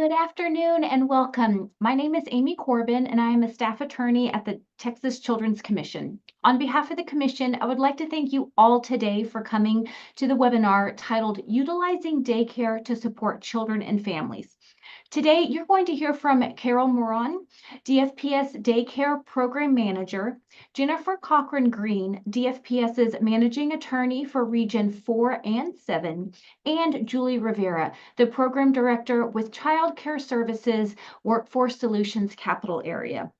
Good afternoon and welcome. My name is Amy Corbin and I am a staff attorney at the Texas Children's Commission. On behalf of the Commission, I would like to thank you all today for coming to the webinar titled Utilizing Daycare to Support Children and Families. Today, you're going to hear from Carol Morin, DFPS Daycare Program Manager, Jennifer Cochran-Green, DFPS's Managing Attorney for Region 4 and 7, and Julie Rivera, the Program Director with Child Care Services Workforce Solutions Capital Area.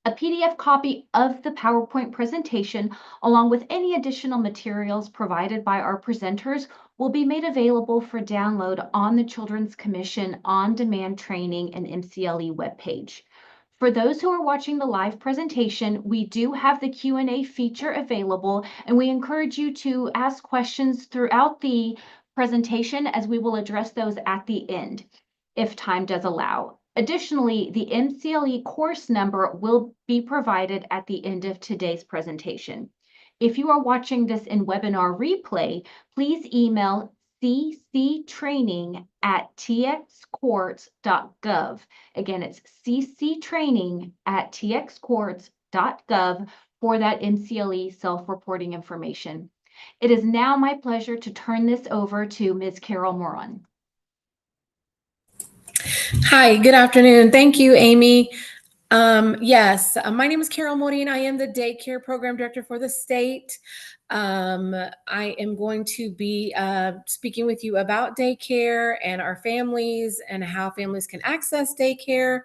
A PDF copy of the PowerPoint presentation, along with any additional materials provided by our presenters, will be made available for download on the Children's Commission on-demand training and MCLE webpage. For those who are watching the live presentation, we do have the Q&A feature available, and we encourage you to ask questions throughout the presentation as we will address those at the end, if time does allow. Additionally, the MCLE course number will be provided at the end of today's presentation. If you are watching this in webinar replay, please email cctraining@txcourts.gov. Again, it's cctraining@txcourts.gov for that MCLE self-reporting information. It is now my pleasure to turn this over to Ms. Carol Morin. Hi, good afternoon. Thank you, Amy. Yes, my name is Carol Morin. I am the Daycare Program Director for the state. I am going to be speaking with you about daycare and our families and how families can access daycare.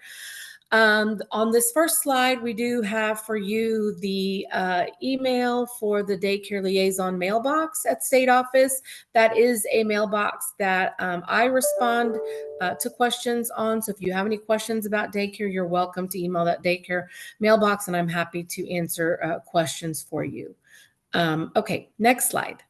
On this first slide, we do have for you the email for the daycare liaison mailbox at state office. That is a mailbox that I respond to questions on. So if you have any questions about daycare, you're welcome to email that daycare mailbox, and I'm happy to answer questions for you. Okay, next slide.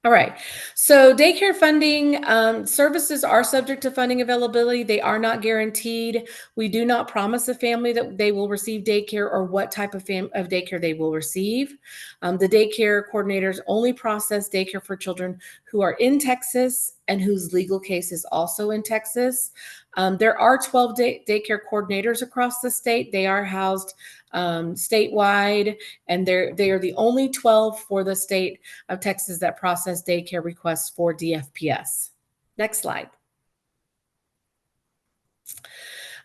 All right, so daycare funding services are subject to funding availability. They are not guaranteed. We do not promise a family that they will receive daycare or what type of daycare they will receive. The daycare coordinators only process daycare for children who are in Texas and whose legal case is also in Texas. There are 12 daycare coordinators across the state. They are housed statewide, and they are the only 12 for the state of Texas that process daycare requests for DFPS. Next slide.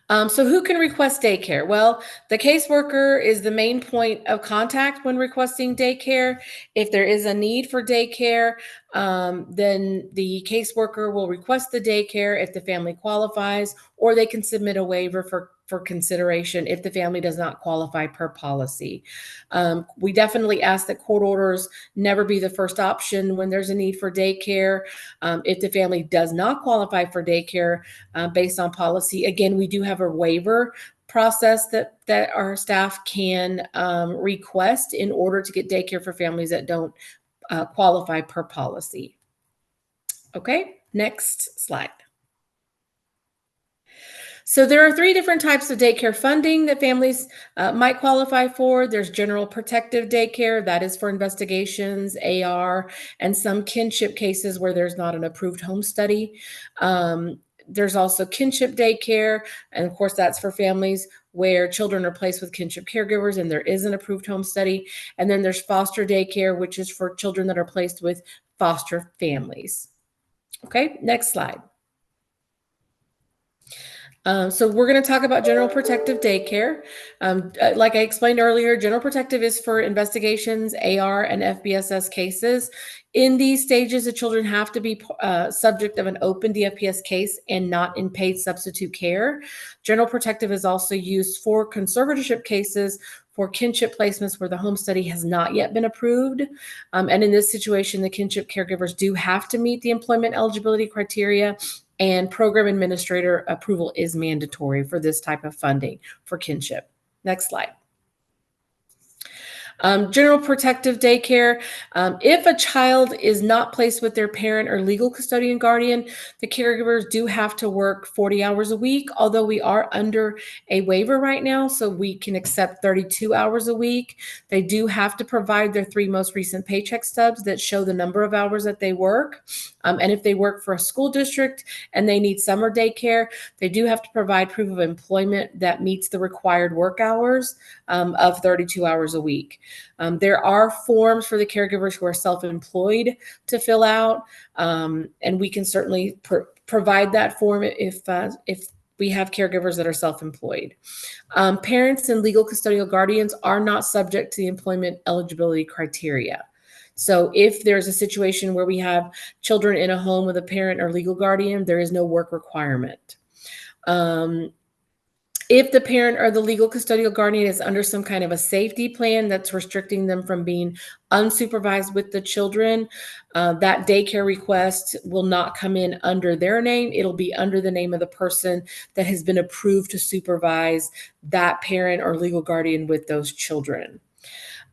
So who can request daycare? Well, the caseworker is the main point of contact when requesting daycare. If there is a need for daycare, then the caseworker will request the daycare if the family qualifies, or they can submit a waiver for consideration if the family does not qualify per policy. We definitely ask that court orders never be the first option when there's a need for daycare. If the family does not qualify for daycare based on policy, again, we do have a waiver process that our staff can request in order to get daycare for families that don't qualify per policy. Okay, next slide. So there are 3 different types of daycare funding that families might qualify for. There's general protective daycare, that is for investigations, AR, and some kinship cases where there's not an approved home study. There's also kinship daycare, and of course that's for families where children are placed with kinship caregivers and there is an approved home study. And then there's foster daycare, which is for children that are placed with foster families. Okay, next slide. So we're going to talk about general protective daycare. Like I explained earlier, general protective is for investigations, AR, and FBSS cases. In these stages, the children have to be subject of an open DFPS case and not in paid substitute care. General protective is also used for conservatorship cases for kinship placements where the home study has not yet been approved. And in this situation, the kinship caregivers do have to meet the employment eligibility criteria, and program administrator approval is mandatory for this type of funding for kinship. Next slide. General protective daycare. If a child is not placed with their parent or legal custodian guardian, the caregivers do have to work 40 hours a week, although we are under a waiver right now, so we can accept 32 hours a week. They do have to provide their 3 most recent paycheck stubs that show the number of hours that they work. And if they work for a school district and they need summer daycare, they do have to provide proof of employment that meets the required work hours of 32 hours a week. There are forms for the caregivers who are self-employed to fill out, and we can certainly provide that form if we have caregivers that are self-employed. Parents and legal custodial guardians are not subject to the employment eligibility criteria. So if there's a situation where we have children in a home with a parent or legal guardian, there is no work requirement. If the parent or the legal custodial guardian is under some kind of a safety plan that's restricting them from being unsupervised with the children, that daycare request will not come in under their name. It'll be under the name of the person that has been approved to supervise that parent or legal guardian with those children.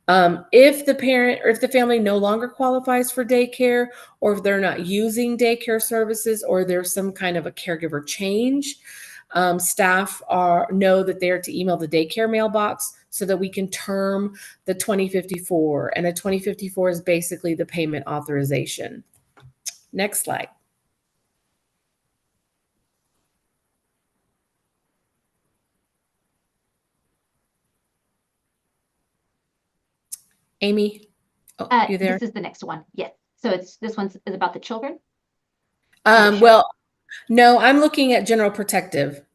If the parent or if the family no longer qualifies for daycare, or if they're not using daycare services, or there's some kind of a caregiver change, staff know that they are to email the daycare mailbox so that we can term the 2054. And a 2054 is basically the payment authorization. Next slide. Amy, you there? This is the next one. Yes. So this one's is about the children. Well, no, I'm looking at general protective.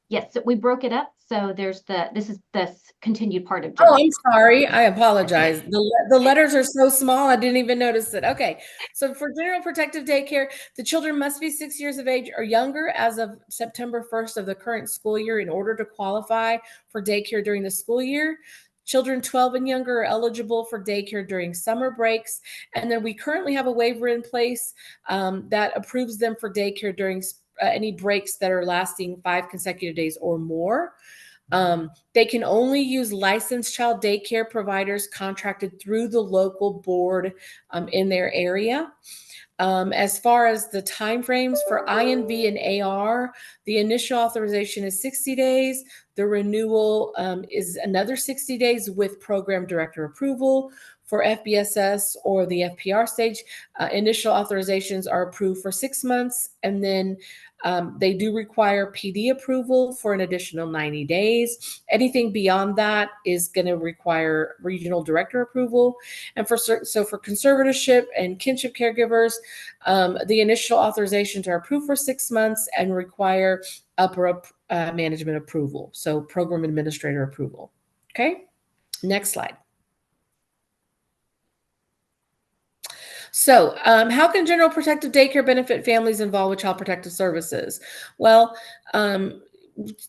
Yes, so we broke it up. So there's this is the continued part of general. Oh, I'm sorry. I apologize. The letters are so small, I didn't even notice it. Okay. So for general protective daycare, the children must be 6 years of age or younger as of September 1st of the current school year in order to qualify for daycare during the school year. Children 12 and younger are eligible for daycare during summer breaks. And then we currently have a waiver in place that approves them for daycare during any breaks that are lasting 5 consecutive days or more. They can only use licensed child daycare providers contracted through the local board in their area. As far as the timeframes for INV and AR, the initial authorization is 60 days. The renewal is another 60 days with program director approval. For FBSS or the FPR stage, initial authorizations are approved for 6 months, and then they do require PD approval for an additional 90 days. Anything beyond that is going to require regional director approval. And for conservatorship and kinship caregivers, the initial authorizations are approved for 6 months and require upper management approval. So program administrator approval. Okay, next slide. So how can general protective daycare benefit families involved with child protective services? Well,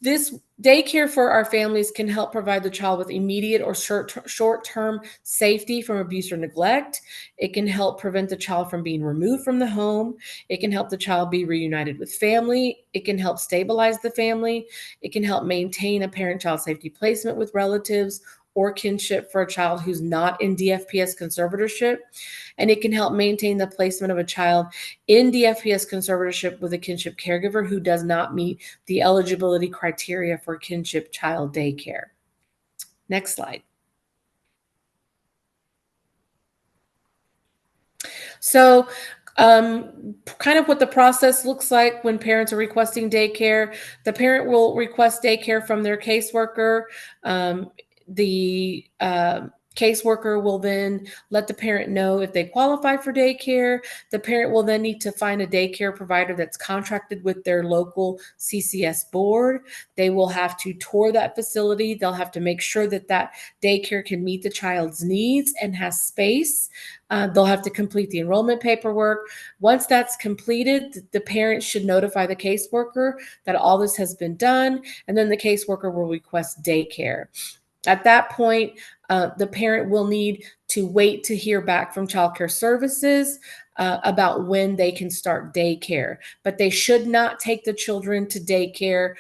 this daycare for our families can help provide the child with immediate or short-term safety from abuse or neglect. It can help prevent the child from being removed from the home. It can help the child be reunited with family. It can help stabilize the family. It can help maintain a parent-child safety placement with relatives or kinship for a child who's not in DFPS conservatorship. And it can help maintain the placement of a child in DFPS conservatorship with a kinship caregiver who does not meet the eligibility criteria for kinship child daycare. Next slide. So kind of what the process looks like when parents are requesting daycare. The parent will request daycare from their caseworker. The caseworker will then let the parent know if they qualify for daycare. The parent will then need to find a daycare provider that's contracted with their local CCS board. They will have to tour that facility. They'll have to make sure that that daycare can meet the child's needs and has space. They'll have to complete the enrollment paperwork. Once that's completed, the parent should notify the caseworker that all this has been done, and then the caseworker will request daycare. At that point, the parent will need to wait to hear back from Child Care Services about when they can start daycare. But they should not take the children to daycare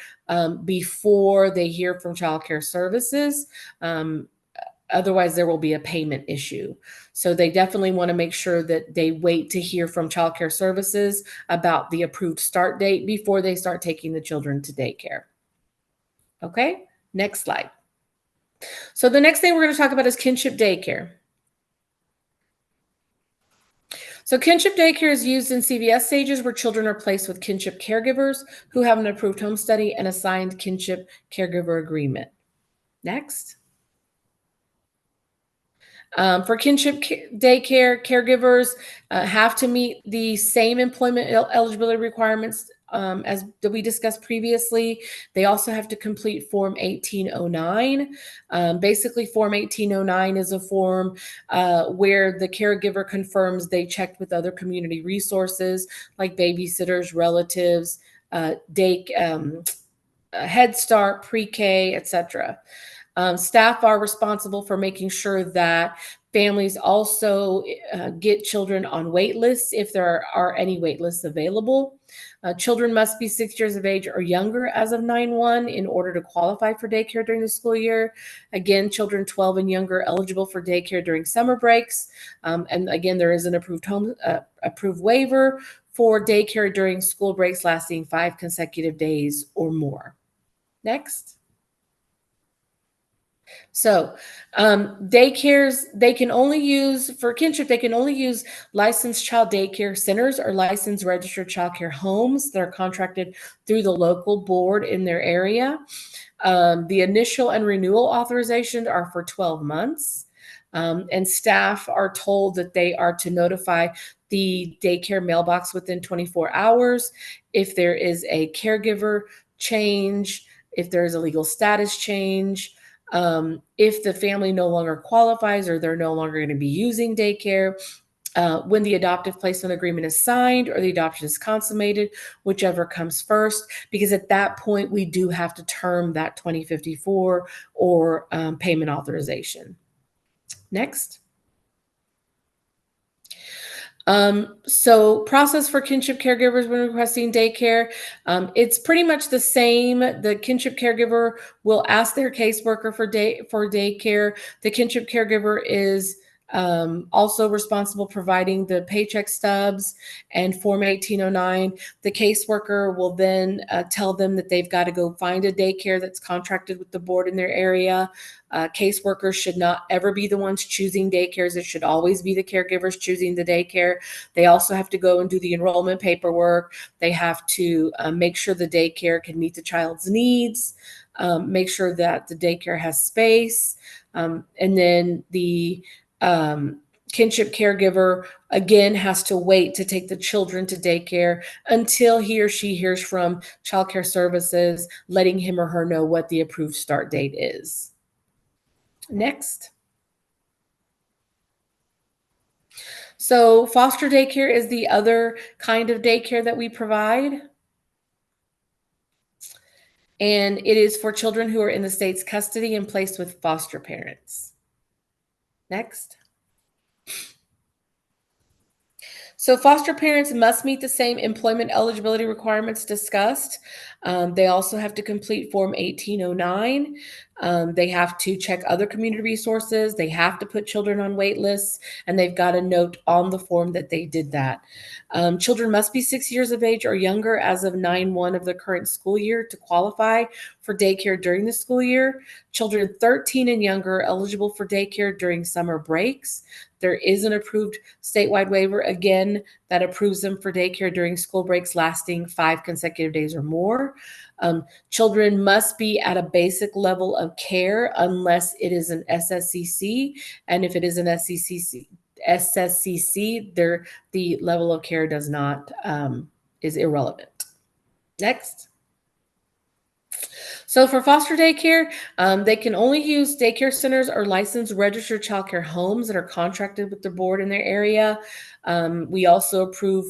before they hear from Child Care Services. Otherwise, there will be a payment issue. So they definitely want to make sure that they wait to hear from Child Care Services about the approved start date before they start taking the children to daycare. Okay, next slide. So the next thing we're going to talk about is kinship daycare. So kinship daycare is used in CVS stages where children are placed with kinship caregivers who have an approved home study and assigned kinship caregiver agreement. Next. For kinship daycare, caregivers have to meet the same employment eligibility requirements as that we discussed previously. They also have to complete Form 1809. Basically, Form 1809 is a form where the caregiver confirms they checked with other community resources like babysitters, relatives, Head Start, pre-K, etc. Staff are responsible for making sure that families also get children on wait lists if there are any wait lists available. Children must be 6 years of age or younger as of 9/1 in order to qualify for daycare during the school year. Again, children 12 and younger eligible for daycare during summer breaks. And again, there is an approved waiver for daycare during school breaks lasting 5 consecutive days or more. Next. So daycares, they can only use, for kinship, they can only use licensed child daycare centers or licensed registered child care homes that are contracted through the local board in their area. The initial and renewal authorization are for 12 months. And staff are told that they are to notify the daycare mailbox within 24 hours if there is a caregiver change, if there is a legal status change, if the family no longer qualifies or they're no longer going to be using daycare, when the adoptive placement agreement is signed or the adoption is consummated, whichever comes first, because at that point we do have to term that 2054 or payment authorization. Next. So process for kinship caregivers when requesting daycare, it's pretty much the same. The kinship caregiver will ask their caseworker for daycare. The kinship caregiver is also responsible providing the paycheck stubs and Form 1809. The caseworker will then tell them that they've got to go find a daycare that's contracted with the board in their area. Caseworkers should not ever be the ones choosing daycares. It should always be the caregivers choosing the daycare. They also have to go and do the enrollment paperwork. They have to make sure the daycare can meet the child's needs, make sure that the daycare has space, and then the kinship caregiver again has to wait to take the children to daycare until he or she hears from Child Care Services, letting him or her know what the approved start date is. Next. So foster daycare is the other kind of daycare that we provide. And it is for children who are in the state's custody and placed with foster parents. Next. So foster parents must meet the same employment eligibility requirements discussed. They also have to complete Form 1809. They have to check other community resources. They have to put children on wait lists, and they've got a note on the form that they did that. Children must be 6 years of age or younger as of 9/1 of the current school year to qualify for daycare during the school year. Children 13 and younger are eligible for daycare during summer breaks. There is an approved statewide waiver, again, that approves them for daycare during school breaks lasting 5 consecutive days or more. Children must be at a basic level of care unless it is an SSCC. And if it is an SSCC, the level of care does not, is irrelevant. Next. So for foster daycare, they can only use daycare centers or licensed registered childcare homes that are contracted with the board in their area. We also approve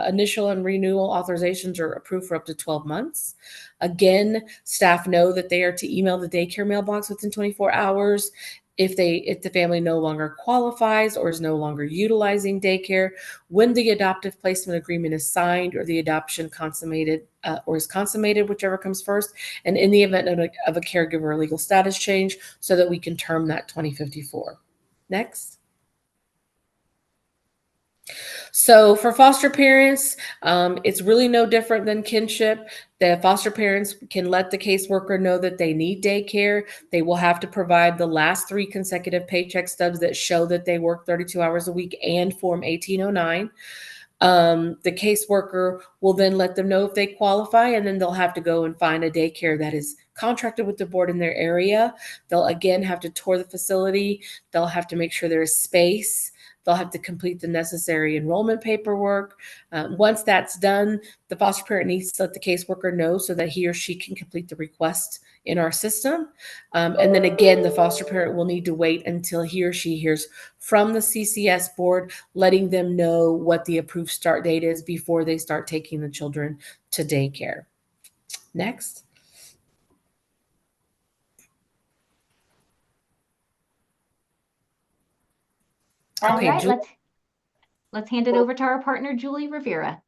initial and renewal authorizations are approved for up to 12 months. Again, staff know that they are to email the daycare mailbox within 24 hours. If the family no longer qualifies or is no longer utilizing daycare, when the adoptive placement agreement is signed or the adoption consummated or is consummated, whichever comes first, and in the event of a caregiver legal status change, so that we can term that 2054. Next. So for foster parents, it's really no different than kinship. The foster parents can let the caseworker know that they need daycare. They will have to provide the last 3 consecutive paycheck stubs that show that they work 32 hours a week and Form 1809. The caseworker will then let them know if they qualify, and then they'll have to go and find a daycare that is contracted with the board in their area. They'll again have to tour the facility. They'll have to make sure there is space. They'll have to complete the necessary enrollment paperwork. Once that's done, the foster parent needs to let the caseworker know so that he or she can complete the request in our system. And then again, the foster parent will need to wait until he or she hears from the CCS board, letting them know what the approved start date is before they start taking the children to daycare. Next. All Okay, right, Julie. let's hand it over to our partner, Julie Rivera.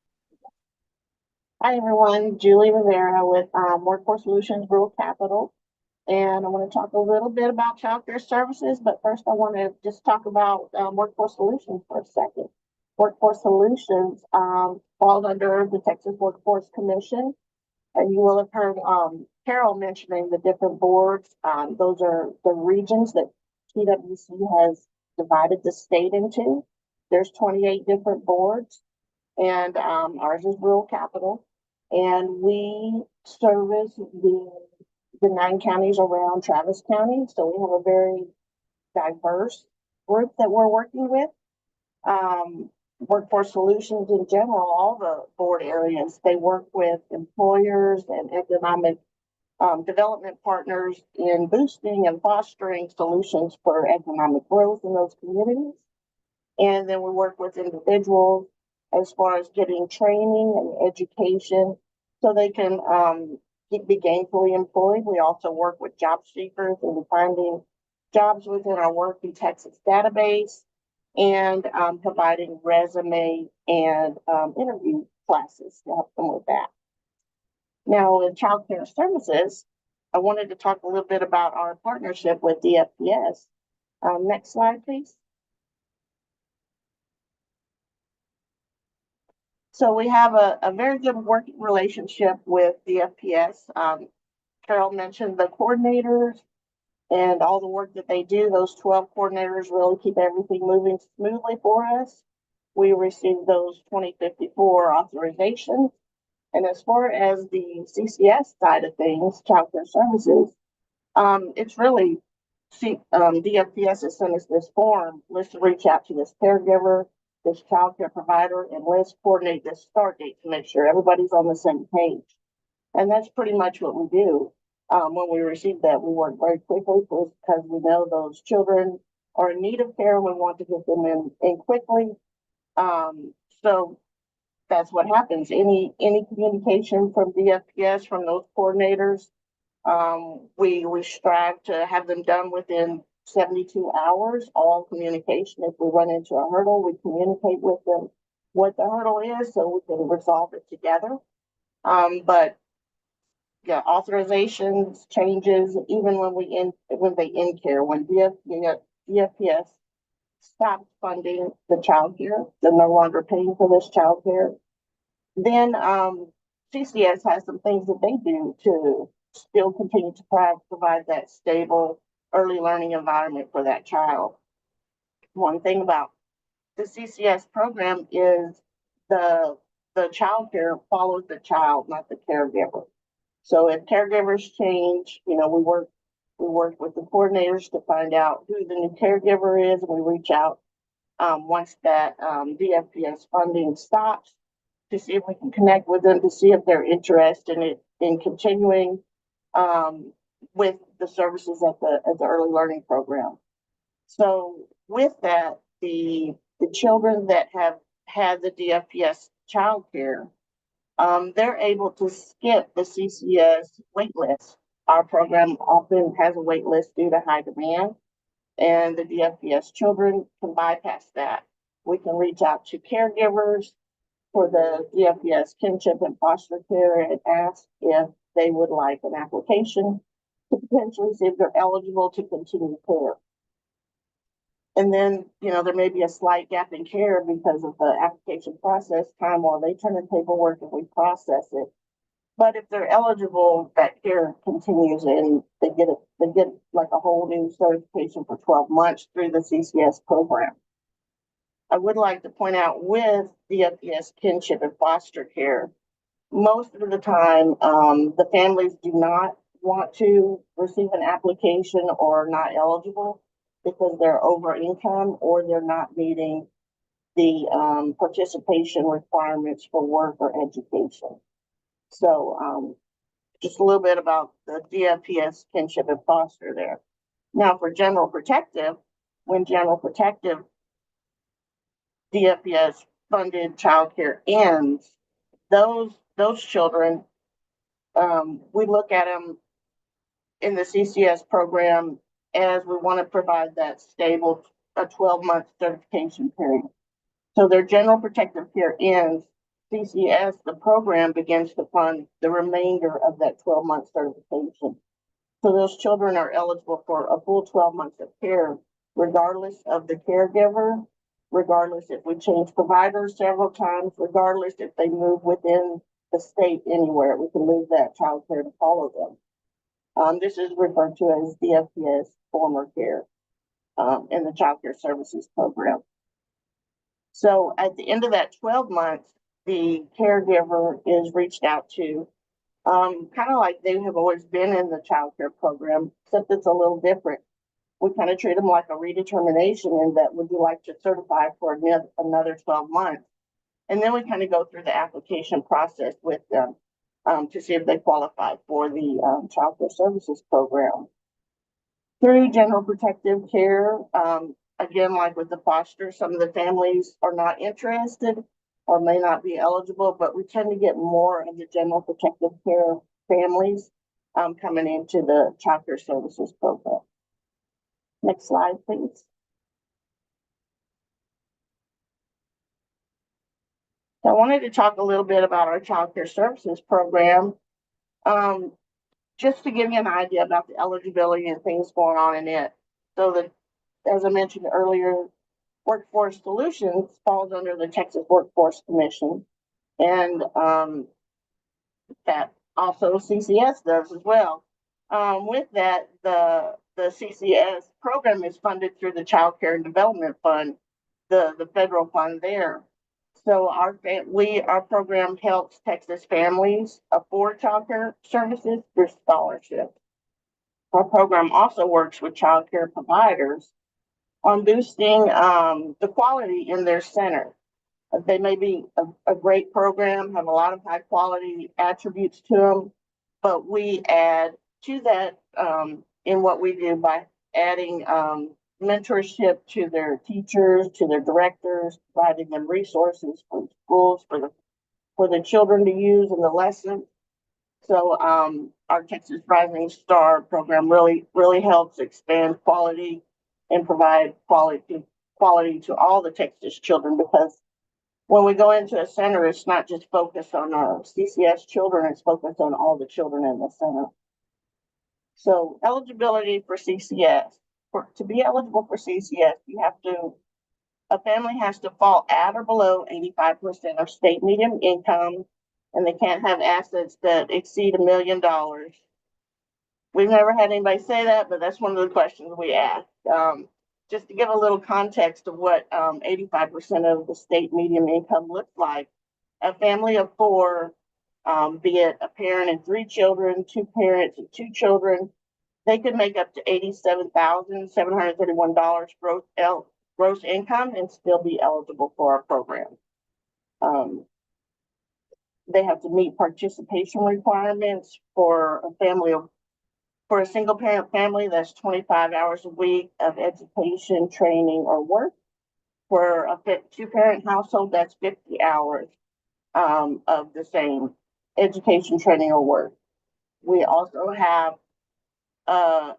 Hi, everyone. Julie Rivera with Workforce Solutions Rural Capital. And I want to talk a little bit about childcare services, but first I want to just talk about Workforce Solutions for a second. Workforce Solutions falls under the Texas Workforce Commission, and you will have heard Carol mentioning the different boards. Those are the regions that TWC has divided the state into. There's 28 different boards, and ours is Rural Capital, and we service the 9 counties around Travis County. So we have a very diverse group that we're working with. Workforce Solutions in general, all the board areas, they work with employers and economic development partners in boosting and fostering solutions for economic growth in those communities. And then we work with individuals as far as getting training and education so they can be gainfully employed. We also work with job seekers and finding jobs within our Work in Texas database and providing resume and interview classes to help them with that. Now, in childcare services, I wanted to talk a little bit about our partnership with DFPS. Next slide, please. So we have a very good working relationship with the FPS. Carol mentioned the coordinators and all the work that they do. Those 12 coordinators really keep everything moving smoothly for us. We received those 2054 authorizations. And as far as the CCS side of things, childcare services, it's really DFPS has sent us this form. Let's reach out to this caregiver, this childcare provider, and let's coordinate this start date to make sure everybody's on the same page. And that's pretty much what we do. When we receive that, we work very quickly because we know those children are in need of care and we want to get them in quickly. So that's what happens. Any communication from DFPS, from those coordinators, we strive to have them done within 72 hours, all communication. If we run into a hurdle, we communicate with them what the hurdle is so we can resolve it together. But yeah, authorizations, changes, even when they end care, when DFPS stops funding the child care, they're no longer paying for this child care, then CCS has some things that they do to still continue to provide that stable early learning environment for that child. One thing about the CCS program is the child care follows the child, not the caregiver. So if caregivers change, we work with the coordinators to find out who the new caregiver is, and we reach out once that DFPS funding stops to see if we can connect with them to see if they're interested in continuing with the services at the early learning program. So with that, the children that have had the DFPS childcare, they're able to skip the CCS wait list. Our program often has a wait list due to high demand, and the DFPS children can bypass that. We can reach out to caregivers for the DFPS kinship and foster care and ask if they would like an application to potentially see if they're eligible to continue care. And then, there may be a slight gap in care because of the application process time while they turn in paperwork and we process it. But if they're eligible, that care continues and they get like a whole new certification for 12 months through the CCS program. I would like to point out with DFPS kinship and foster care, most of the time, the families do not want to receive an application or not eligible because they're over income or they're not meeting the participation requirements for work or education. So just a little bit about the DFPS kinship and foster there. Now for general protective, when general protective DFPS funded childcare ends, those children, we look at them in the CCS program as we want to provide that stable, a 12-month certification period. So their general protective care ends, CCS, the program begins to fund the remainder of that 12-month certification. So those children are eligible for a full 12 months of care, regardless of the caregiver, regardless if we change providers several times, regardless if they move within the state anywhere, we can move that child care to follow them. This is referred to as DFPS former care in the child care services program. So at the end of that 12 months, the caregiver is reached out to, kind of like they have always been in the child care program, except it's a little different. We kind of treat them like a redetermination in that would you like to certify for another 12 months? And then we kind of go through the application process with them to see if they qualify for the child care services program. Through general protective care, again, like with the foster, some of the families are not interested or may not be eligible, but we tend to get more of the general protective care families coming into the child care services program. Next slide, please. So I wanted to talk a little bit about our child care services program, just to give you an idea about the eligibility and things going on in it. So that, as I mentioned earlier, Workforce Solutions falls under the Texas Workforce Commission, and that also CCS does as well. With that, the CCS program is funded through the Child Care and Development Fund, the federal fund there. So our program helps Texas families afford child care services through scholarships. Our program also works with child care providers on boosting the quality in their center. They may be a great program, have a lot of high quality attributes to them, but we add to that in what we do by adding mentorship to their teachers, to their directors, providing them resources for schools for the children to use in the lesson. So our Texas Rising Star program really helps expand quality and provide quality to all the Texas children, because when we go into a center, it's not just focused on our CCS children, it's focused on all the children in the center. So eligibility for CCS. To be eligible for CCS, a family has to fall at or below 85% of state median income, and they can't have assets that exceed $1 million. We've never had anybody say that, but that's one of the questions we ask. Just to give a little context of what 85% of the state median income looks like, a family of four, be it a parent and 3 children, 2 parents and 2 children, they could make up to $87,731 gross income and still be eligible for our program. They have to meet participation requirements for a family of For a single parent family, that's 25 hours a week of education, training, or work. For a two-parent household, that's 50 hours of the same education, training, or work. We also have uh,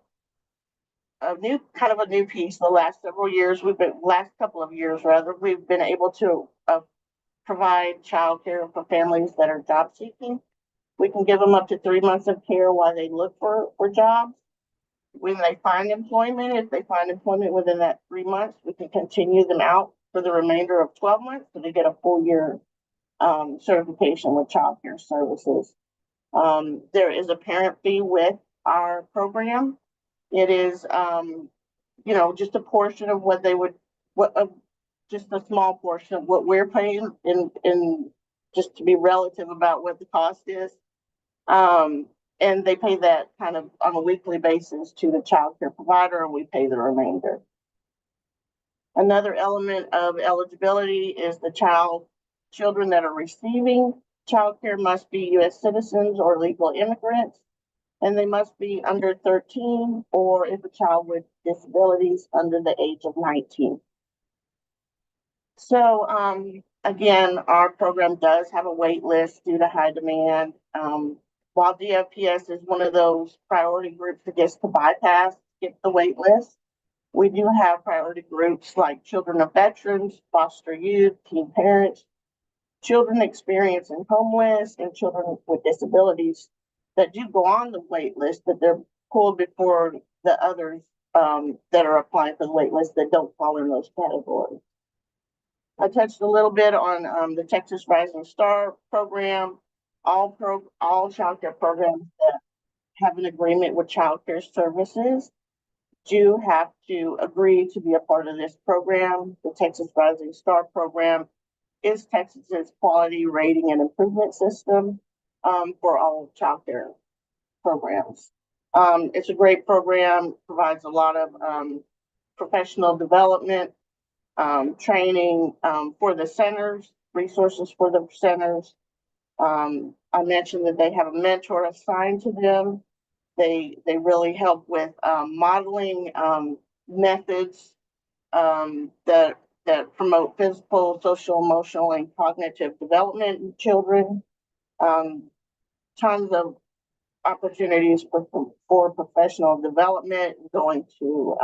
a new piece. The last several years, last couple of years rather, we've been able to provide childcare for families that are job seeking. We can give them up to 3 months of care while they look for jobs. When they find employment, if they find employment within that 3 months, we can continue them out for the remainder of 12 months so they get a full year certification with child care services. There is a parent fee with our program. It is, just a portion of what they would, just a small portion of what we're paying in just to be relative about what the cost is. And they pay that kind of on a weekly basis to the child care provider, and we pay the remainder. Another element of eligibility is the children that are receiving child care must be U.S. citizens or legal immigrants, and they must be under 13, or if a child with disabilities under the age of 19. So again, our program does have a wait list due to high demand. While DFPS is one of those priority groups that gets to bypass, get the wait list, we do have priority groups like children of veterans, foster youth, teen parents, children experiencing homeless, and children with disabilities that do go on the wait list, but they're pulled before the others that are applying for the wait list that don't fall in those categories. I touched a little bit on the Texas Rising Star program. All child care programs that have an agreement with child care services do have to agree to be a part of this program. The Texas Rising Star program is Texas's quality rating and improvement system for all child care programs. It's a great program, provides a lot of professional development, training for the centers, resources for the centers. I mentioned that they have a mentor assigned to them. They really help with modeling methods that promote physical, social, emotional, and cognitive development in children. Tons of opportunities for professional development, going to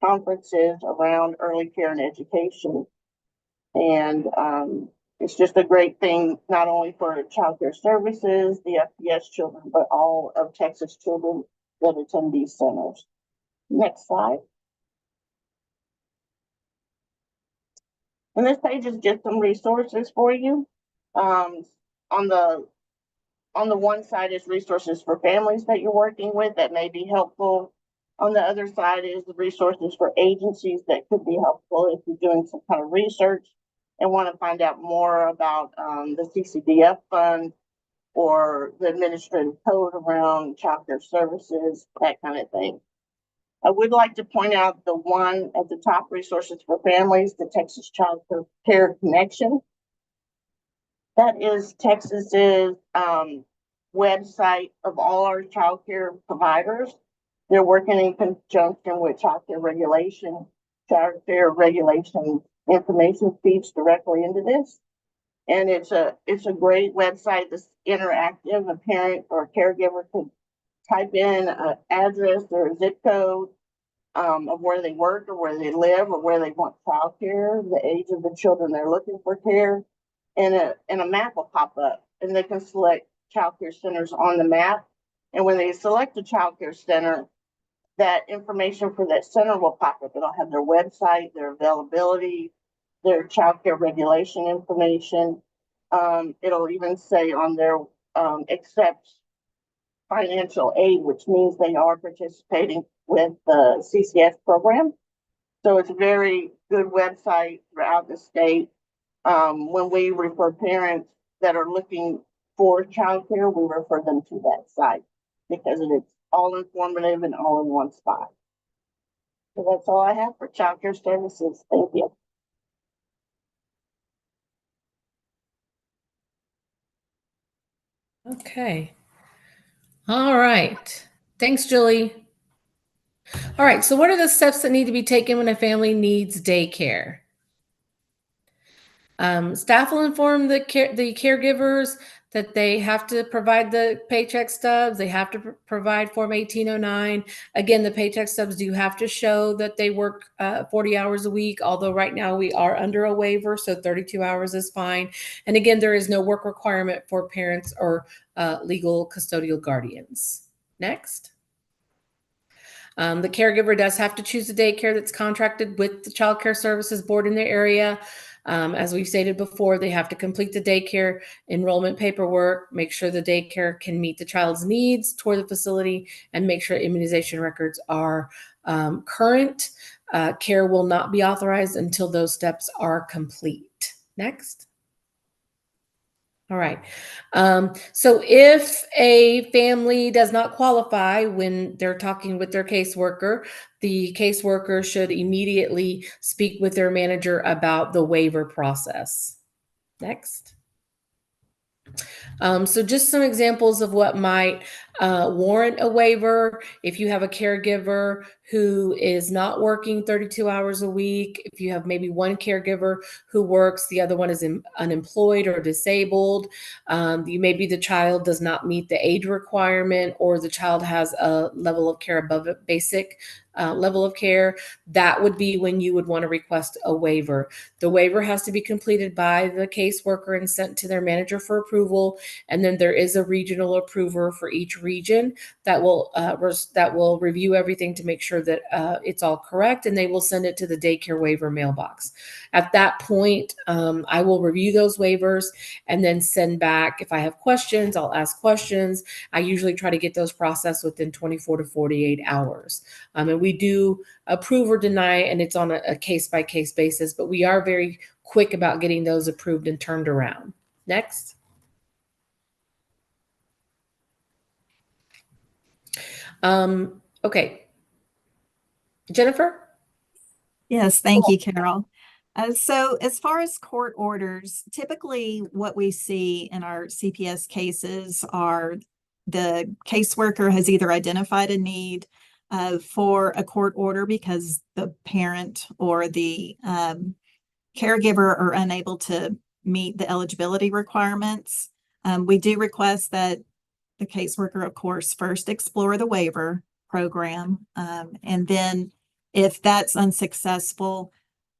conferences around early care and education. And it's just a great thing, not only for child care services, the FPS children, but all of Texas children that attend these centers. Next slide. And this page is just some resources for you. On the one side is resources for families that you're working with that may be helpful. On the other side is the resources for agencies that could be helpful if you're doing some kind of research and want to find out more about the CCDF fund or the administrative code around child care services, that kind of thing. I would like to point out the one at the top, resources for families, the Texas Child Care Connection. That is Texas's website of all our child care providers. They're working in conjunction with child care regulation. Child care regulation information feeds directly into this. And it's a great website that's interactive. A parent or a caregiver can type in an address or a zip code of where they work or where they live or where they want child care, the age of the children they're looking for care, and a map will pop up, and they can select child care centers on the map. And when they select a child care center, that information for that center will pop up. It'll have their website, their availability, their child care regulation information. It'll even say on their accept financial aid, which means they are participating with the CCS program. So it's a very good website throughout the state. When we refer parents that are looking for childcare, we refer them to that site because it's all informative and all in one spot. So that's all I have for childcare services. Thank you. Okay. All right. Thanks, Julie. All right, so what are the steps that need to be taken when a family needs daycare? Staff will inform the caregivers that they have to provide the paycheck stubs. They have to provide Form 1809. Again, the paycheck stubs do have to show that they work 40 hours a week, although right now we are under a waiver, so 32 hours is fine. And again, there is no work requirement for parents or legal custodial guardians. Next. The caregiver does have to choose a daycare that's contracted with the Child Care Services Board in their area. As we've stated before, they have to complete the daycare enrollment paperwork, make sure the daycare can meet the child's needs toward the facility, and make sure immunization records are current. Care will not be authorized until those steps are complete. Next. All right. So if a family does not qualify when they're talking with their caseworker, the caseworker should immediately speak with their manager about the waiver process. Next. So just some examples of what might warrant a waiver. If you have a caregiver who is not working 32 hours a week, if you have maybe one caregiver who works, the other one is unemployed or disabled, maybe the child does not meet the age requirement, or the child has a level of care above a basic level of care, that would be when you would want to request a waiver. The waiver has to be completed by the caseworker and sent to their manager for approval. And then there is a regional approver for each region that will review everything to make sure that it's all correct, and they will send it to the daycare waiver mailbox. At that point, I will review those waivers and then send back. If I have questions, I'll ask questions. I usually try to get those processed within 24 to 48 hours. And we do approve or deny, and it's on a case-by-case basis, but we are very quick about getting those approved and turned around. Next. Okay. Jennifer? Yes, thank you, Carol. So as far as court orders, typically what we see in our CPS cases are the caseworker has either identified a need for a court order because the parent or the caregiver are unable to meet the eligibility requirements. We do request that the caseworker, of course, first explore the waiver program, and then if that's unsuccessful,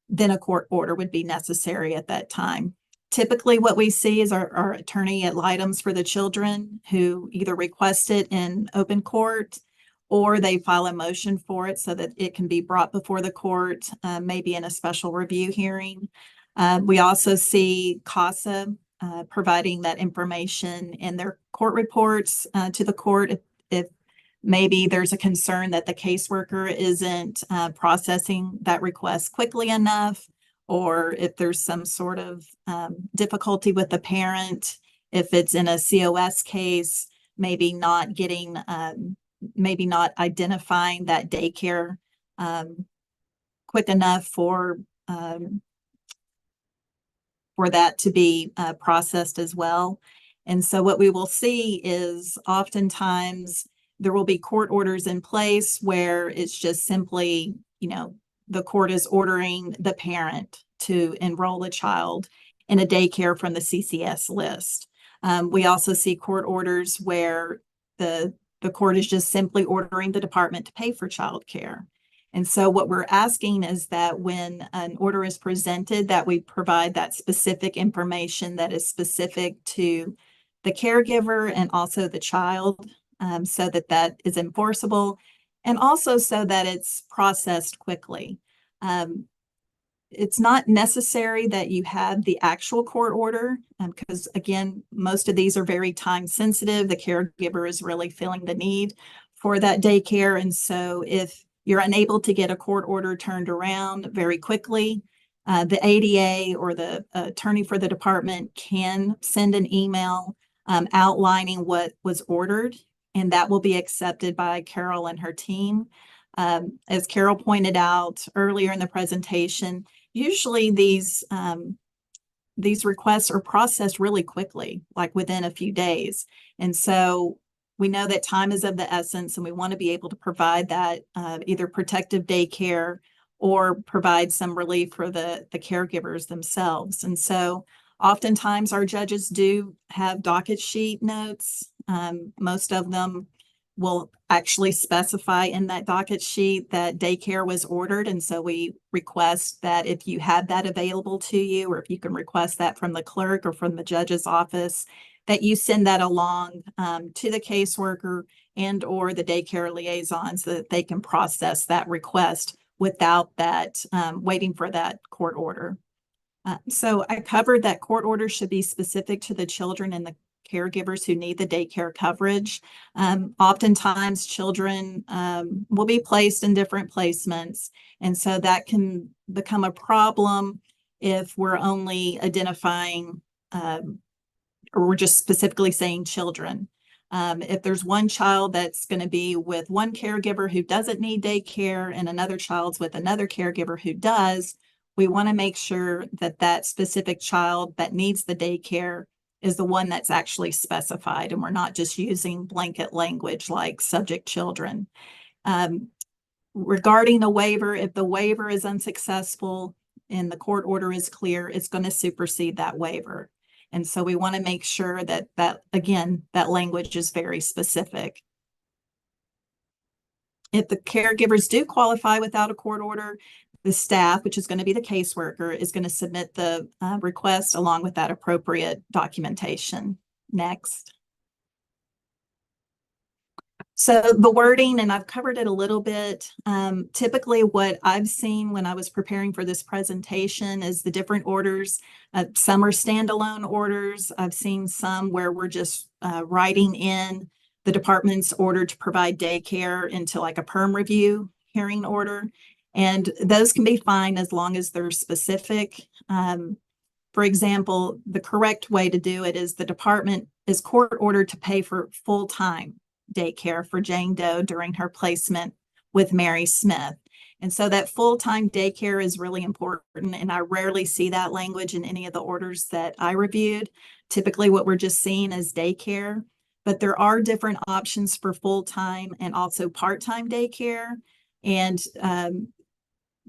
then a court order would be necessary at that time. Typically, what we see is our attorney ad litems for the children who either request it in open court or they file a motion for it so that it can be brought before the court, maybe in a special review hearing. We also see CASA providing that information in their court reports to the court if maybe there's a concern that the caseworker isn't processing that request quickly enough, or if there's some sort of difficulty with the parent, if it's in a COS case, maybe not getting, maybe not identifying that daycare quick enough for that to be processed as well. And so what we will see is oftentimes there will be court orders in place where it's just simply, the court is ordering the parent to enroll a child in a daycare from the CCS list. We also see court orders where the court is just simply ordering the department to pay for childcare. And so what we're asking is that when an order is presented, that we provide that specific information that is specific to the caregiver and also the child, so that that is enforceable, and also so that it's processed quickly. It's not necessary that you have the actual court order, because again, most of these are very time sensitive. The caregiver is really feeling the need for that daycare. And so if you're unable to get a court order turned around very quickly, the ADA or the attorney for the department can send an email outlining what was ordered, and that will be accepted by Carol and her team. As Carol pointed out earlier in the presentation, usually these requests are processed really quickly, like within a few days. And so we know that time is of the essence, and we want to be able to provide that either protective daycare or provide some relief for the caregivers themselves. And so oftentimes our judges do have docket sheet notes. Most of them will actually specify in that docket sheet that daycare was ordered. And so we request that if you have that available to you, or if you can request that from the clerk or from the judge's office, that you send that along to the caseworker and or the daycare liaison so that they can process that request without that waiting for that court order. So I covered that court orders should be specific to the children and the caregivers who need the daycare coverage. Oftentimes children will be placed in different placements. And so that can become a problem if we're only identifying or we're just specifically saying children. If there's one child that's going to be with one caregiver who doesn't need daycare and another child's with another caregiver who does, we want to make sure that that specific child that needs the daycare is the one that's actually specified, and we're not just using blanket language like subject children. Regarding the waiver, if the waiver is unsuccessful and the court order is clear, it's going to supersede that waiver. And so we want to make sure that again, that language is very specific. If the caregivers do qualify without a court order, the staff, which is going to be the caseworker, is going to submit the request along with that appropriate documentation. Next. So the wording, and I've covered it a little bit. Typically what I've seen when I was preparing for this presentation is the different orders. Some are standalone orders. I've seen some where we're just writing in the department's order to provide daycare into like a perm review hearing order. And those can be fine as long as they're specific. For example, the correct way to do it is the department is court ordered to pay for full-time daycare for Jane Doe during her placement with Mary Smith. And so that full-time daycare is really important. And I rarely see that language in any of the orders that I reviewed. Typically what we're just seeing is daycare, but there are different options for full-time and also part-time daycare. And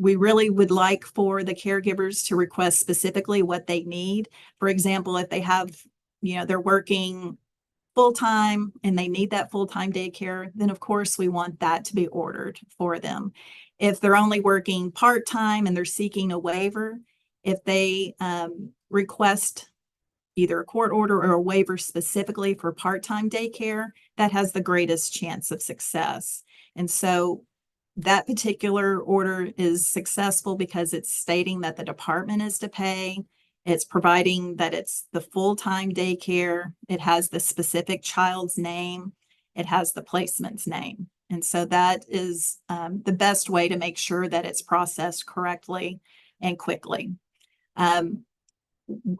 we really would like for the caregivers to request specifically what they need. For example, if they have, they're working full-time and they need that full-time daycare, then of course we want that to be ordered for them. If they're only working part-time and they're seeking a waiver, if they request either a court order or a waiver specifically for part-time daycare, that has the greatest chance of success. And so that particular order is successful because it's stating that the department is to pay. It's providing that it's the full-time daycare. It has the specific child's name. It has the placement's name. And so that is the best way to make sure that it's processed correctly and quickly. I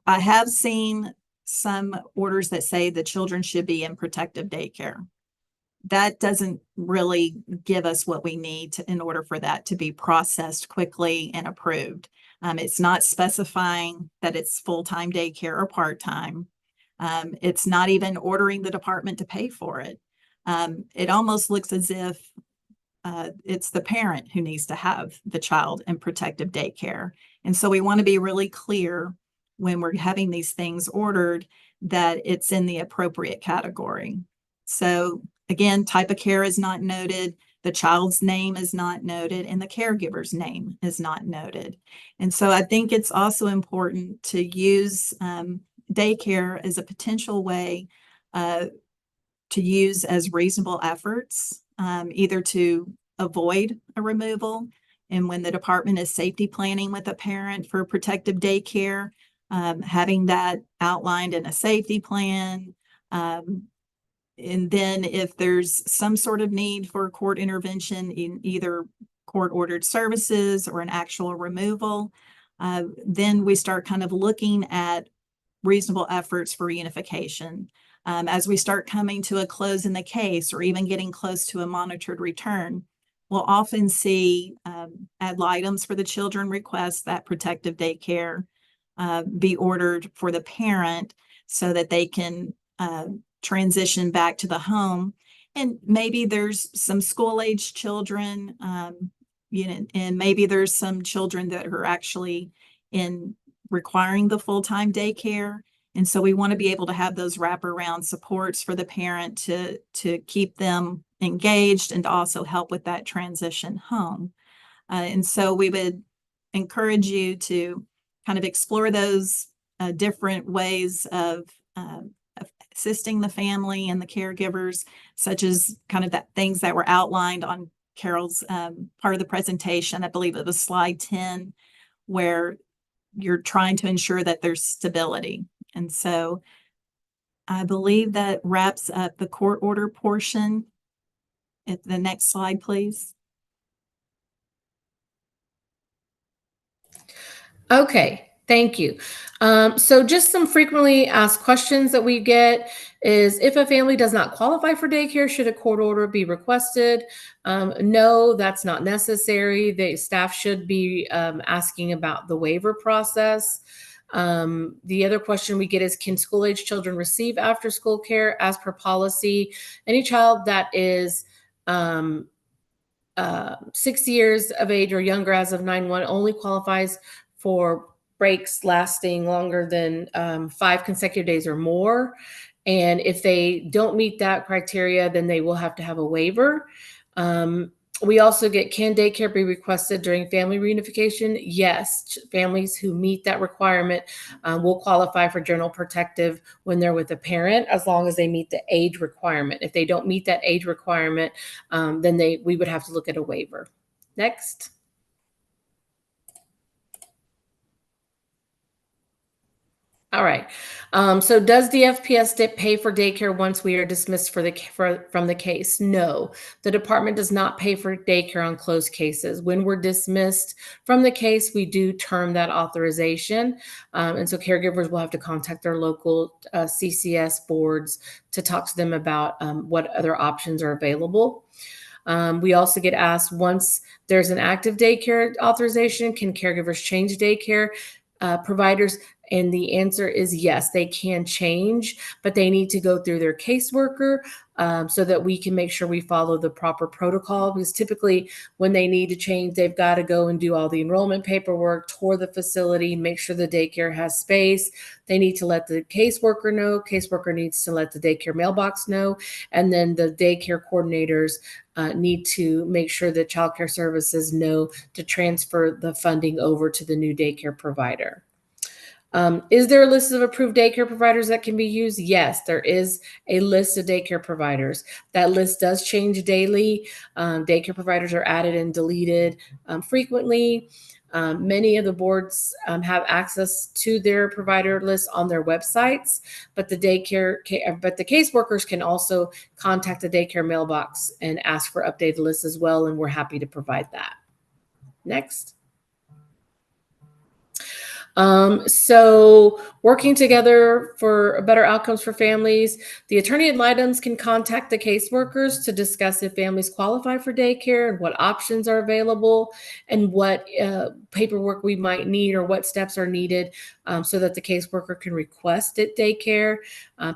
have seen some orders that say the children should be in protective daycare. That doesn't really give us what we need in order for that to be processed quickly and approved. It's not specifying that it's full-time daycare or part-time. It's not even ordering the department to pay for it. It almost looks as if it's the parent who needs to have the child in protective daycare. And so we want to be really clear when we're having these things ordered that it's in the appropriate category. So again, type of care is not noted, the child's name is not noted, and the caregiver's name is not noted. And so I think it's also important to use daycare as a potential way to use as reasonable efforts, either to avoid a removal. And when the department is safety planning with a parent for protective daycare, having that outlined in a safety plan. And then if there's some sort of need for court intervention in either court-ordered services or an actual removal, then we start kind of looking at reasonable efforts for reunification. As we start coming to a close in the case or even getting close to a monitored return, we'll often see ad litems for the children request that protective daycare be ordered for the parent so that they can transition back to the home. And maybe there's some school-age children, and maybe there's some children that are actually in requiring the full-time daycare. And so we want to be able to have those wraparound supports for the parent to keep them engaged and to also help with that transition home. And so we would encourage you to kind of explore those different ways of assisting the family and the caregivers, such as kind of that things that were outlined on Carol's part of the presentation. I believe it was slide 10, where you're trying to ensure that there's stability. And so I believe that wraps up the court order portion. At the next slide, please. Okay, thank you. So just some frequently asked questions that we get is, if a family does not qualify for daycare, should a court order be requested? No, that's not necessary. The staff should be asking about the waiver process. The other question we get is, can school-age children receive after-school care? As per policy, any child that is 6 years of age or younger as of 9/1 only qualifies for breaks lasting longer than 5 consecutive days or more. And if they don't meet that criteria, then they will have to have a waiver. We also get, can daycare be requested during family reunification? Yes, families who meet that requirement will qualify for general protective when they're with a parent, as long as they meet the age requirement. If they don't meet that age requirement, then we would have to look at a waiver. Next. All right. So does the DFPS pay for daycare once we are dismissed from the case? No, the department does not pay for daycare on closed cases. When we're dismissed from the case, we do term that authorization. And so caregivers will have to contact their local CCS boards to talk to them about what other options are available. We also get asked, once there's an active daycare authorization, can caregivers change daycare providers? And the answer is yes, they can change, but they need to go through their caseworker so that we can make sure we follow the proper protocol. Because typically when they need to change, they've got to go and do all the enrollment paperwork, tour the facility, make sure the daycare has space. They need to let the caseworker know. Caseworker needs to let the daycare mailbox know. And then the daycare coordinators need to make sure that child care services know to transfer the funding over to the new daycare provider. Is there a list of approved daycare providers that can be used? Yes, there is a list of daycare providers. That list does change daily. Daycare providers are added and deleted frequently. Many of the boards have access to their provider list on their websites, but the caseworkers can also contact the daycare mailbox and ask for updated lists as well, and we're happy to provide that. Next. So working together for better outcomes for families, the attorney ad litem's can contact the caseworkers to discuss if families qualify for daycare and what options are available and what paperwork we might need or what steps are needed so that the caseworker can request it daycare.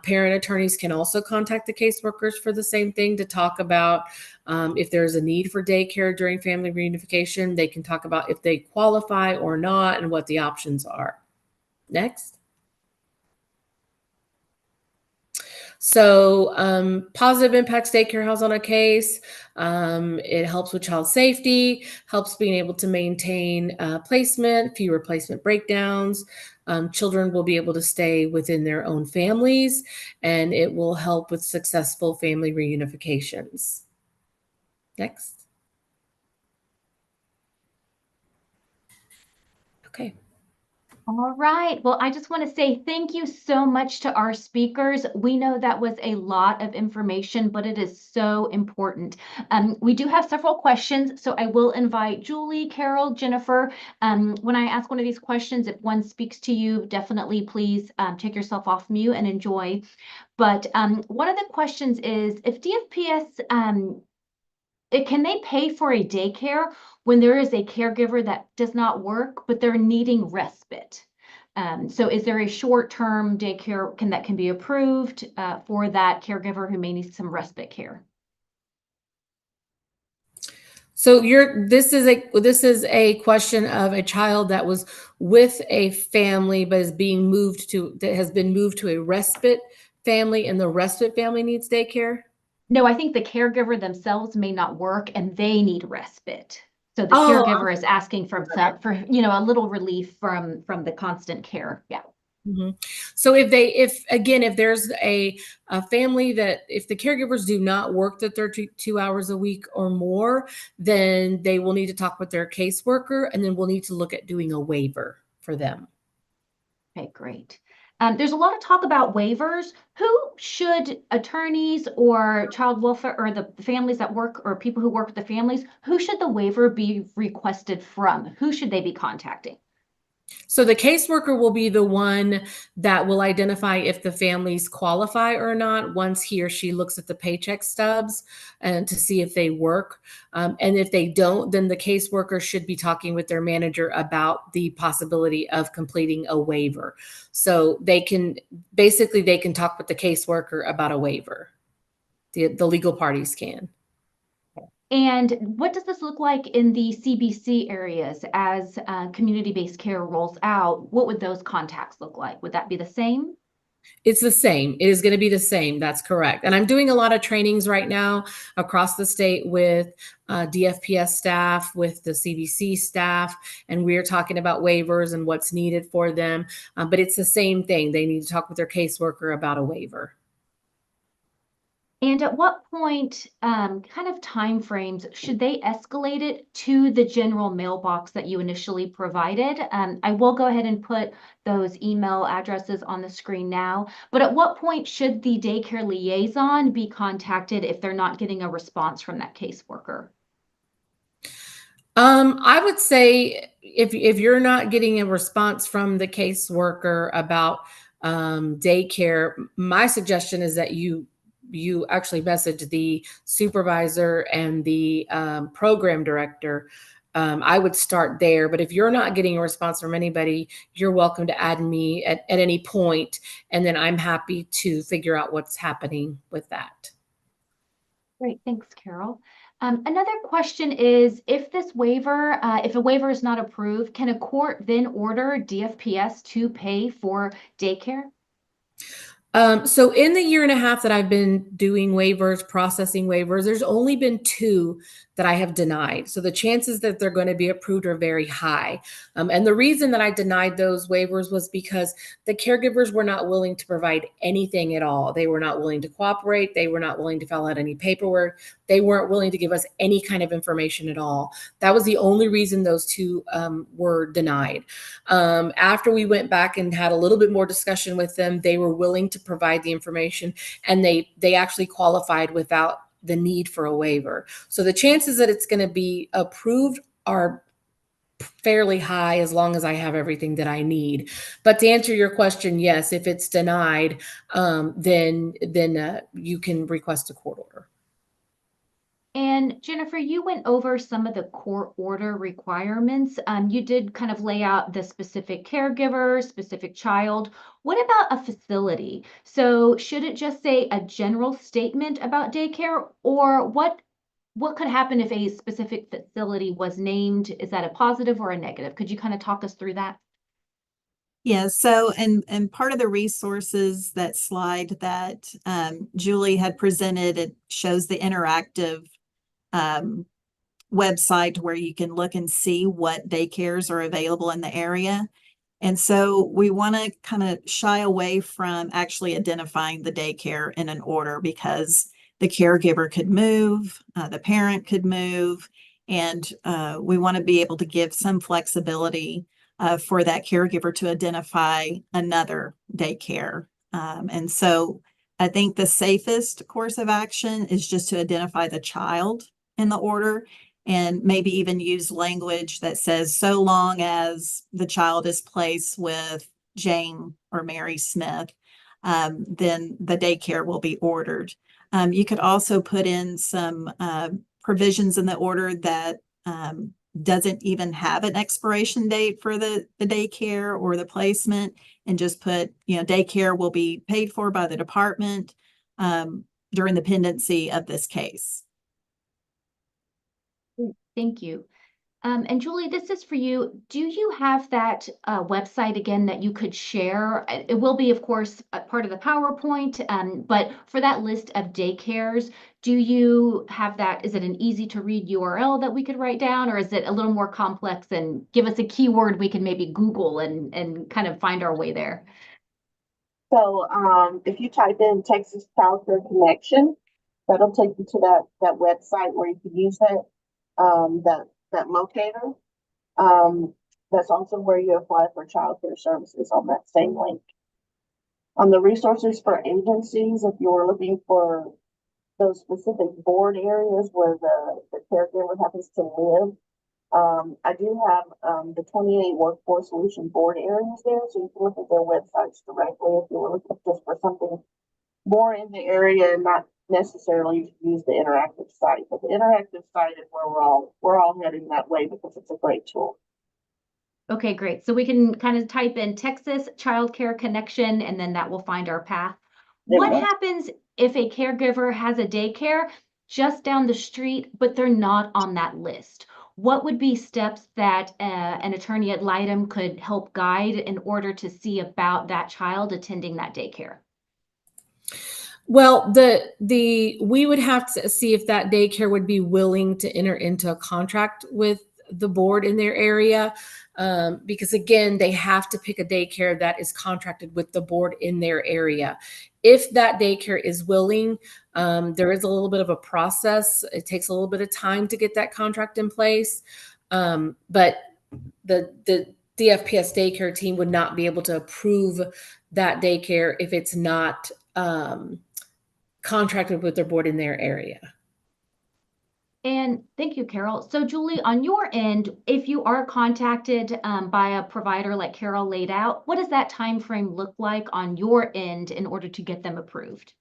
Parent attorneys can also contact the caseworkers for the same thing, to talk about if there's a need for daycare during family reunification. They can talk about if they qualify or not and what the options are. Next. So positive impacts daycare has on a case. It helps with child safety, helps being able to maintain placement, fewer placement breakdowns. Children will be able to stay within their own families, and it will help with successful family reunifications. Next. Okay. All right. Well, I just want to say thank you so much to our speakers. We know that was a lot of information, but it is so important. We do have several questions, so I will invite Julie, Carol, Jennifer. When I ask one of these questions, if one speaks to you, definitely please take yourself off mute and enjoy. But one of the questions is, if DFPS, can they pay for a daycare when there is a caregiver that does not work, but they're needing respite? So is there a short-term daycare that can be approved for that caregiver who may need some respite care? So this is a question of a child that was with a family but that has been moved to a respite family, and the respite family needs daycare. No, I think the caregiver themselves may not work and they need respite. So the Oh, caregiver is asking for a little relief from the constant care. Yeah. mhm. So if there's a family that if the caregivers do not work the 32 hours a week or more, then they will need to talk with their caseworker, and then we'll need to look at doing a waiver for them. Okay, great. There's a lot of talk about waivers. Who should attorneys or child welfare or the families that work or people who work with the families, who should the waiver be requested from? Who should they be contacting? So the caseworker will be the one that will identify if the families qualify or not once he or she looks at the paycheck stubs and to see if they work. And if they don't, then the caseworker should be talking with their manager about the possibility of completing a waiver. So they can talk with the caseworker about a waiver. The legal parties can. And what does this look like in the CBC areas as community-based care rolls out? What would those contacts look like? Would that be the same? It's the same. It is going to be the same. That's correct. And I'm doing a lot of trainings right now across the state with DFPS staff, with the CBC staff, and we're talking about waivers and what's needed for them. But it's the same thing. They need to talk with their caseworker about a waiver. And at what point, kind of timeframes, should they escalate it to the general mailbox that you initially provided? I will go ahead and put those email addresses on the screen now, but at what point should the daycare liaison be contacted if they're not getting a response from that caseworker? I would say if you're not getting a response from the caseworker about daycare, my suggestion is that you actually message the supervisor and the program director. I would start there, but if you're not getting a response from anybody, you're welcome to add me at any point, and then I'm happy to figure out what's happening with that. Great, thanks, Carol. Another question is, if a waiver is not approved, can a court then order DFPS to pay for daycare? So in the year and a half that I've been doing waivers, processing waivers, there's only been 2 that I have denied. So the chances that they're going to be approved are very high. And the reason that I denied those waivers was because the caregivers were not willing to provide anything at all. They were not willing to cooperate. They were not willing to fill out any paperwork. They weren't willing to give us any kind of information at all. That was the only reason those 2 were denied. After we went back and had a little bit more discussion with them, they were willing to provide the information, and they actually qualified without the need for a waiver. So the chances that it's going to be approved are fairly high as long as I have everything that I need. But to answer your question, yes, if it's denied, then you can request a court order. And Jennifer, you went over some of the court order requirements. You did kind of lay out the specific caregiver, specific child. What about a facility? So should it just say a general statement about daycare, or what could happen if a specific facility was named? Is that a positive or a negative? Could you kind of talk us through that? Yeah, so and part of the resources, that slide that Julie had presented, it shows the interactive website where you can look and see what daycares are available in the area. And so we want to kind of shy away from actually identifying the daycare in an order, because the caregiver could move, the parent could move, and we want to be able to give some flexibility for that caregiver to identify another daycare. And so I think the safest course of action is just to identify the child in the order, and maybe even use language that says, so long as the child is placed with Jane or Mary Smith, then the daycare will be ordered. You could also put in some provisions in the order that doesn't even have an expiration date for the daycare or the placement, and just put, daycare will be paid for by the department during the pendency of this case. Thank you. And Julie, this is for you. Do you have that website again that you could share? It will be, of course, a part of the PowerPoint, but for that list of daycares, do you have that? Is it an easy to read URL that we could write down, or is it a little more complex and give us a keyword we can maybe Google and kind of find our way there? So if you type in Texas Child Care Connection, that'll take you to that website where you can use that locator. That's also where you apply for child care services on that same link. On the resources for agencies, if you're looking for those specific board areas where the caregiver happens to live, I do have the 28 Workforce Solution Board areas there, so you can look at their websites directly if you were looking just for something more in the area and not necessarily use the interactive site. But the interactive site is where we're all heading that way because it's a great tool. Okay, great. So we can kind of type in Texas Child Care Connection, and then that will find our path. What happens if a caregiver has a daycare just down the street, but they're not on that list? What would be steps that an attorney at Litem could help guide in order to see about that child attending that daycare? Well, we would have to see if that daycare would be willing to enter into a contract with the board in their area. Because again, they have to pick a daycare that is contracted with the board in their area. If that daycare is willing, there is a little bit of a process. It takes a little bit of time to get that contract in place. But the DFPS daycare team would not be able to approve that daycare if it's not contracted with their board in their area. And thank you, Carol. So Julie, on your end, if you are contacted by a provider like Carol laid out, what does that time frame look like on your end in order to get them approved?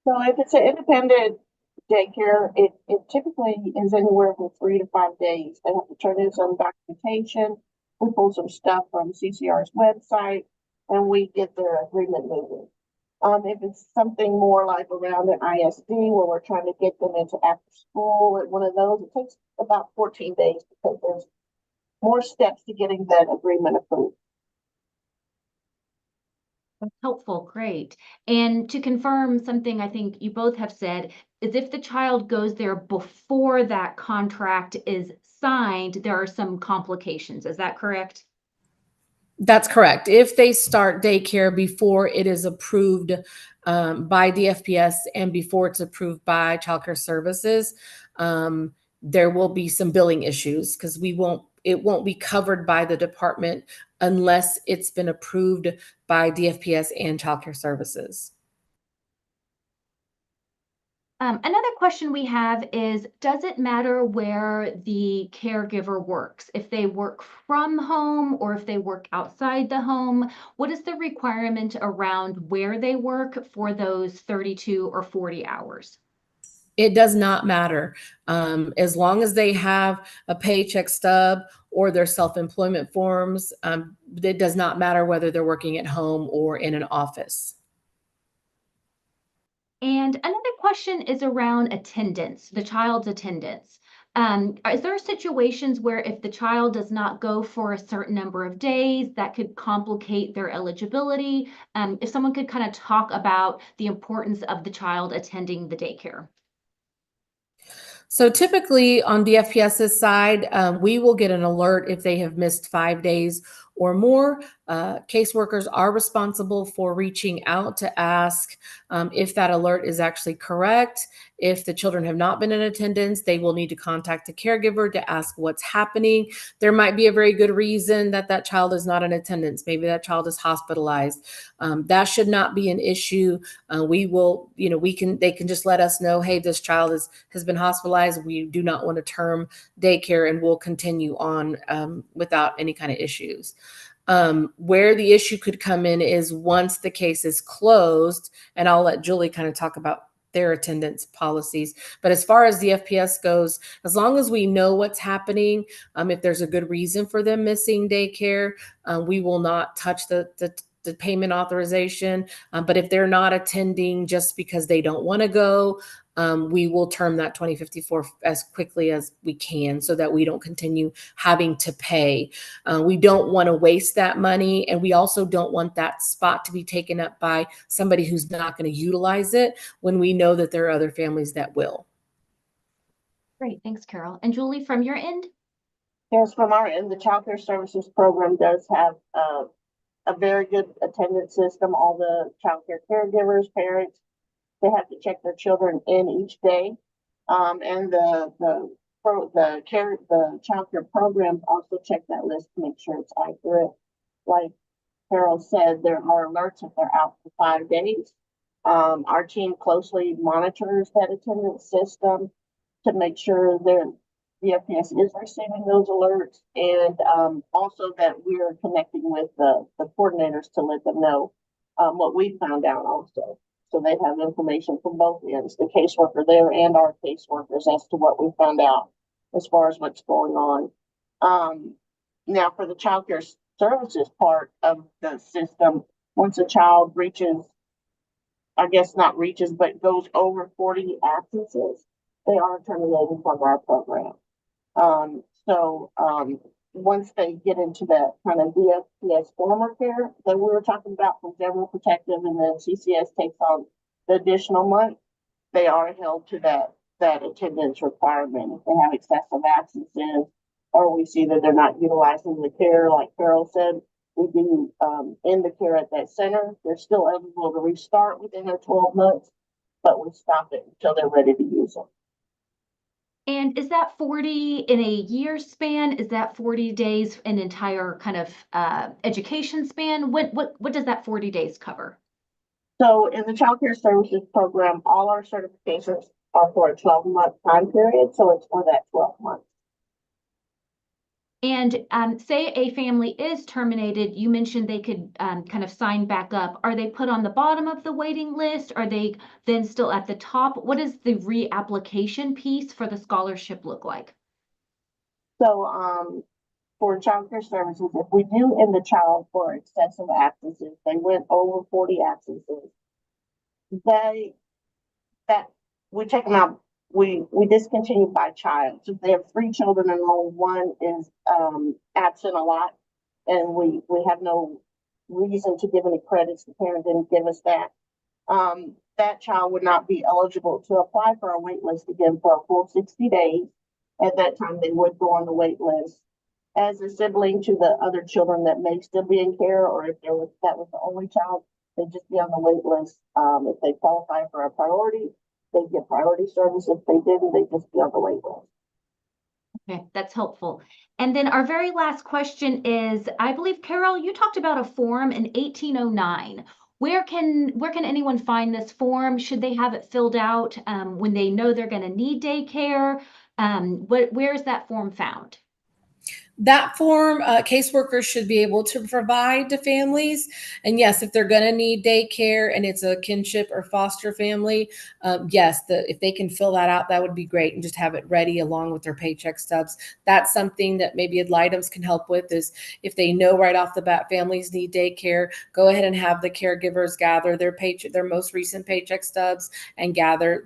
So if it's an independent daycare, it typically is anywhere from 3 to 5 days. They have to turn in some documentation. We pull some stuff from CCR's website, and we get their agreement moving. If it's something more like around an ISD where we're trying to get them into after school at one of those, it takes about 14 days because there's more steps to getting that agreement approved. That's helpful, great. And to confirm something I think you both have said is if the child goes there before that contract is signed, there are some complications. Is that correct? That's correct. If they start daycare before it is approved by DFPS and before it's approved by Child Care Services, there will be some billing issues because it won't be covered by the department unless it's been approved by DFPS and Child Care Services. Another question we have is, does it matter where the caregiver works? If they work from home or if they work outside the home, what is the requirement around where they work for those 32 or 40 hours? It does not matter. As long as they have a paycheck stub or their self-employment forms, it does not matter whether they're working at home or in an office. And another question is around attendance, the child's attendance. Is there situations where if the child does not go for a certain number of days, that could complicate their eligibility? If someone could kind of talk about the importance of the child attending the daycare. So typically on DFPS's side, we will get an alert if they have missed 5 days or more. Caseworkers are responsible for reaching out to ask if that alert is actually correct. If the children have not been in attendance, they will need to contact the caregiver to ask what's happening. There might be a very good reason that that child is not in attendance. Maybe that child is hospitalized. That should not be an issue. They can just let us know, hey, this child has been hospitalized. We do not want to term daycare, and we'll continue on without any kind of issues. Where the issue could come in is once the case is closed, and I'll let Julie kind of talk about their attendance policies. But as far as the FPS goes, as long as we know what's happening, if there's a good reason for them missing daycare, we will not touch the payment authorization. But if they're not attending just because they don't want to go, we will term that 2054 as quickly as we can so that we don't continue having to pay. We don't want to waste that money, and we also don't want that spot to be taken up by somebody who's not going to utilize it when we know that there are other families that will. Great, thanks, Carol. And Julie, from your end? Yes, from our end, the Child Care Services Program does have a very good attendance system. All the child care caregivers, parents, they have to check their children in each day. And the child care programs also check that list to make sure it's accurate. Like Carol said, there are alerts if they're out for 5 days. Our team closely monitors that attendance system to make sure their DFPS is receiving those alerts, and also that we're connecting with the coordinators to let them know what we found out also. So they have information from both ends, the caseworker there and our caseworkers, as to what we found out as far as what's going on. Now for the child care services part of the system, once a child reaches, I guess not reaches, but goes over 40 absences, they are terminated from our program. Once they get into that kind of DFPS former care that we were talking about from General Protective, and then CCS takes on the additional month, they are held to that attendance requirement. If they have excessive absences, or we see that they're not utilizing the care, like Carol said, we do end the care at that center. They're still eligible to restart within their 12 months, but we stop it until they're ready to use them. And is that 40 in a year span? Is that 40 days an entire kind of education span? What does that 40 days cover? So in the Child Care Services Program, all our certifications are for a 12-month time period. So it's for that 12 months. And say a family is terminated, you mentioned they could kind of sign back up. Are they put on the bottom of the waiting list? Are they then still at the top? What does the reapplication piece for the scholarship look like? So for child care services, if we do end the child for excessive absences, they went over 40 absences, that we check them out. We discontinue by child. So if they have 3 children and only one is absent a lot, and we have no reason to give any credits, the parent didn't give us that, that child would not be eligible to apply for our wait list again for a full 60 days. At that time, they would go on the wait list as a sibling to the other children that may still be in care, or if that was the only child, they'd just be on the wait list. If they qualify for a priority, they get priority service. If they didn't, they just be on the wait list. Okay, that's helpful. And then our very last question is, I believe, Carol, you talked about a form in 1809. Where can anyone find this form? Should they have it filled out when they know they're going to need daycare? Where is that form found? That form, caseworkers should be able to provide to families. And yes, if they're going to need daycare and it's a kinship or foster family, yes, if they can fill that out, that would be great, and just have it ready along with their paycheck stubs. That's something that maybe Adlitems can help with, is if they know right off the bat families need daycare, go ahead and have the caregivers gather their most recent paycheck stubs and gather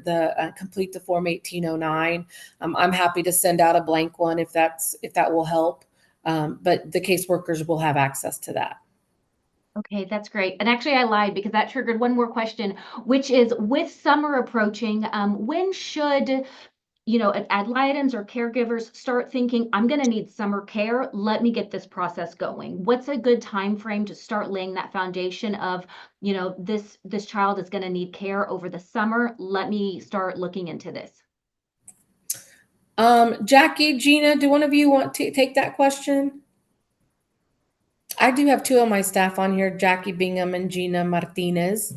complete the form 1809. I'm happy to send out a blank one if that will help. But the caseworkers will have access to that. Okay, that's great. And actually, I lied because that triggered one more question, which is, with summer approaching, when should, Adlitems or caregivers start thinking, I'm going to need summer care. Let me get this process going. What's a good time frame to start laying that foundation of, this child is going to need care over the summer. Let me start looking into this. Jackie, Gina, do one of you want to take that question? I do have 2 of my staff on here, Jackie Bingham and Gina Martinez.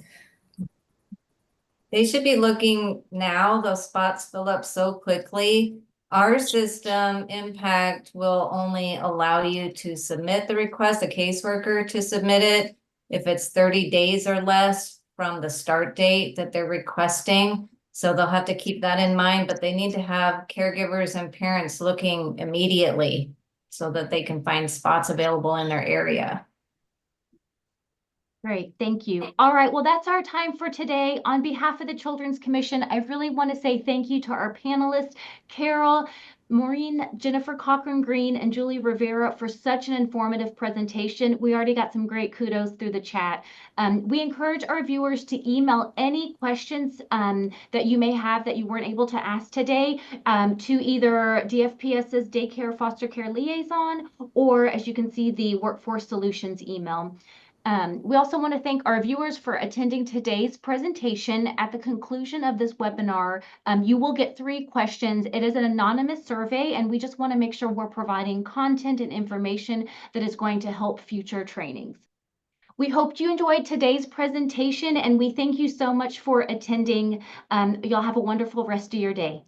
They should be looking now. Those spots fill up so quickly. Our system impact will only allow you to submit the request, a caseworker to submit it, if it's 30 days or less from the start date that they're requesting. So they'll have to keep that in mind, but they need to have caregivers and parents looking immediately so that they can find spots available in their area. Great, thank you. All right, well, that's our time for today. On behalf of the Children's Commission, I really want to say thank you to our panelists, Carol, Morin, Jennifer Cochran-Green, and Julie Rivera for such an informative presentation. We already got some great kudos through the chat. We encourage our viewers to email any questions that you may have that you weren't able to ask today to either DFPS's Daycare Foster Care Liaison, or as you can see, the Workforce Solutions email. We also want to thank our viewers for attending today's presentation. At the conclusion of this webinar, you will get 3 questions. It is an anonymous survey, and we just want to make sure we're providing content and information that is going to help future trainings. We hope you enjoyed today's presentation, and we thank you so much for attending. Y'all have a wonderful rest of your day.